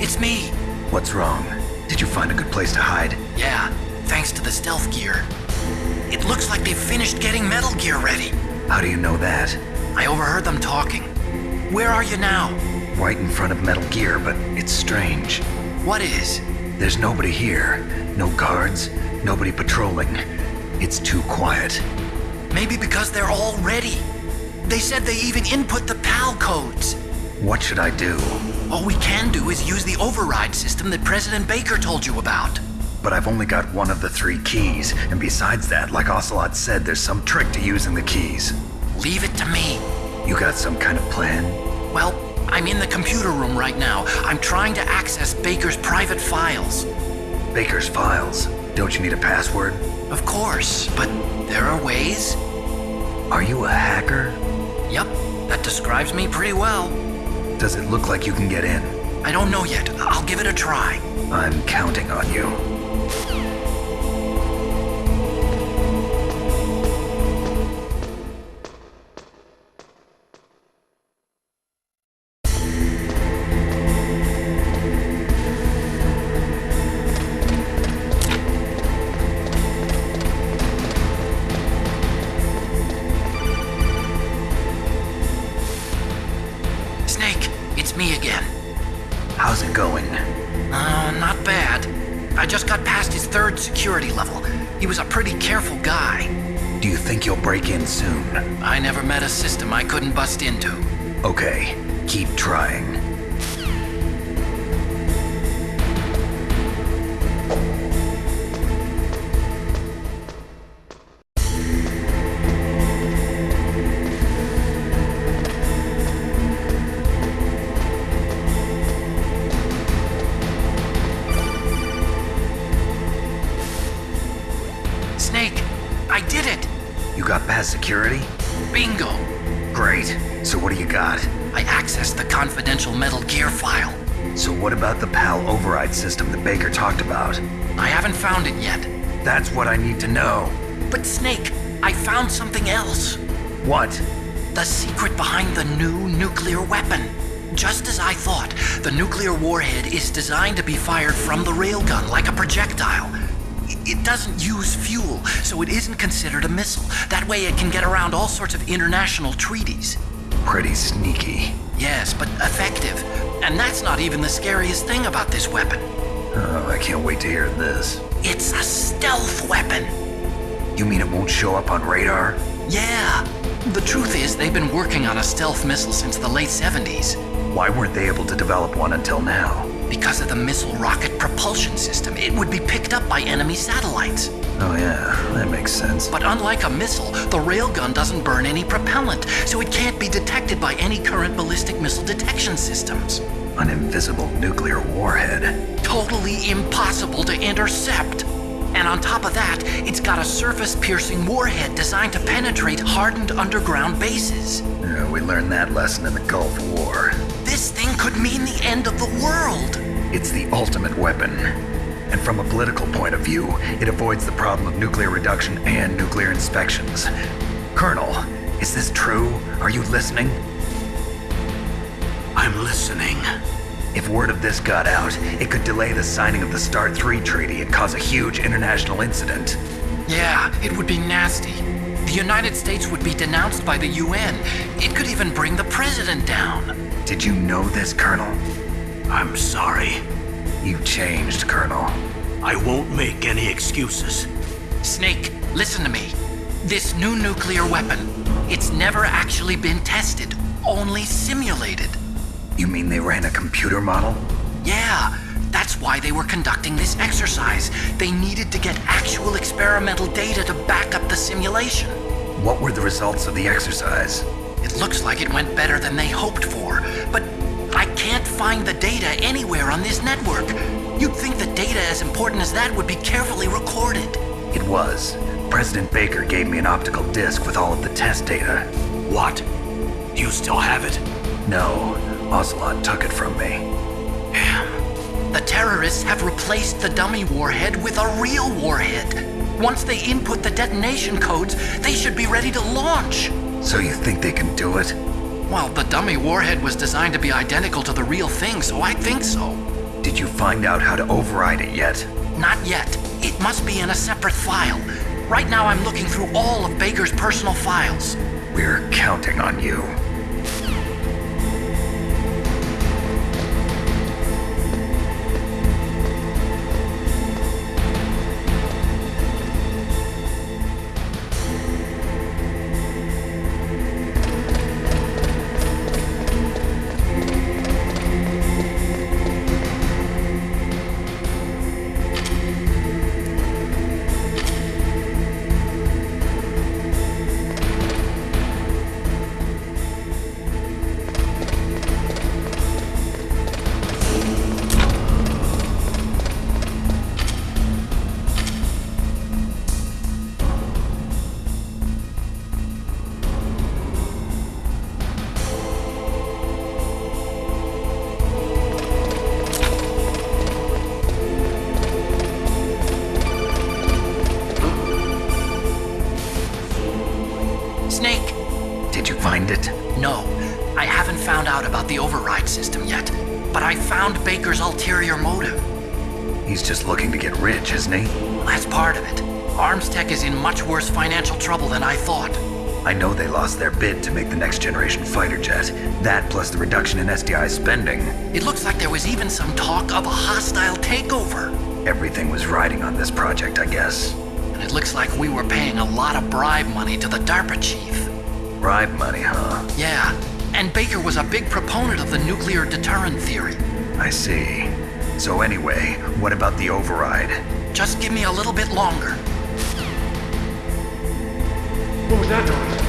It's me. What's wrong? Did you find a good place to hide? Yeah, thanks to the stealth gear. It looks like they've finished getting Metal Gear ready. How do you know that? I overheard them talking. Where are you now? Right in front of Metal Gear, but it's strange. What is? There's nobody here. No guards, nobody patrolling. It's too quiet. Maybe because they're all ready. They said they even input the PAL codes. What should I do? All we can do is use the override system that President Baker told you about. But I've only got one of the 3 keys, and besides that, like Ocelot said, there's some trick to using the keys. Leave it to me. You got some kind of plan? Well, I'm in the computer room right now. I'm trying to access Baker's private files. Baker's files? Don't you need a password? Of course, but there are ways. Are you a hacker? Yep, that describes me pretty well. Does it look like you can get in? I don't know yet. I'll give it a try. I'm counting on you. Snake, it's me again. How's it going? Not bad. I just got past his 3rd security level. He was a pretty careful guy. Do you think you'll break in soon? I never met a system I couldn't bust into. Okay, keep trying. Snake, I did it! You got past security? Bingo! Great. So what do you got? I accessed the confidential Metal Gear file. So what about the PAL override system that Baker talked about? I haven't found it yet. That's what I need to know. But Snake, I found something else. What? The secret behind the new nuclear weapon. Just as I thought, the nuclear warhead is designed to be fired from the railgun like a projectile. It doesn't use fuel, so it isn't considered a missile. That way it can get around all sorts of international treaties. Pretty sneaky. Yes, but effective. And that's not even the scariest thing about this weapon. Oh, I can't wait to hear this. It's a stealth weapon. You mean it won't show up on radar? Yeah. The truth is, they've been working on a stealth missile since the late 70s. Why weren't they able to develop one until now? Because of the missile rocket propulsion system, it would be picked up by enemy satellites. Oh yeah, that makes sense. But unlike a missile, the railgun doesn't burn any propellant, so it can't be detected by any current ballistic missile detection systems. An invisible nuclear warhead. Totally impossible to intercept. And on top of that, it's got a surface-piercing warhead designed to penetrate hardened underground bases. Yeah, we learned that lesson in the Gulf War. This thing could mean the end of the world. It's the ultimate weapon. And from a political point of view, it avoids the problem of nuclear reduction and nuclear inspections. Colonel, is this true? Are you listening? I'm listening. If word of this got out, it could delay the signing of the START 3 treaty and cause a huge international incident. Yeah, it would be nasty. The United States would be denounced by the UN. It could even bring the president down. Did you know this, Colonel? I'm sorry. You changed, Colonel. I won't make any excuses. Snake, listen to me. This new nuclear weapon, it's never actually been tested, only simulated. You mean they ran a computer model? Yeah, that's why they were conducting this exercise. They needed to get actual experimental data to back up the simulation. What were the results of the exercise? It looks like it went better than they hoped for, but I can't find the data anywhere on this network. You'd think the data as important as that would be carefully recorded. It was. President Baker gave me an optical disc with all of the test data. What? Do you still have it? No, Ocelot took it from me. Damn. The terrorists have replaced the dummy warhead with a real warhead. Once they input the detonation codes, they should be ready to launch. So you think they can do it? Well, the dummy warhead was designed to be identical to the real thing, so I think so. find out how to override it yet? Not yet. It must be in a separate file. Right now I'm looking through all of Baker's personal files. We're counting on you. Snake! Did you find it? No, I haven't found out about the override system yet, but I found Baker's ulterior motive. He's just looking to get rich, isn't he? Well, that's part of it. Armstech is in much worse financial trouble than I thought. I know they lost their bid to make the next generation fighter jet. That plus the reduction in SDI spending. It looks like there was even some talk of a hostile takeover. Everything was riding on this project, I guess. And it looks like we were paying a lot of bribe money to the DARPA chief. Bribe money, huh? Yeah, and Baker was a big proponent of the nuclear deterrent theory. I see. So anyway, what about the override? Just give me a little bit longer. What was that noise?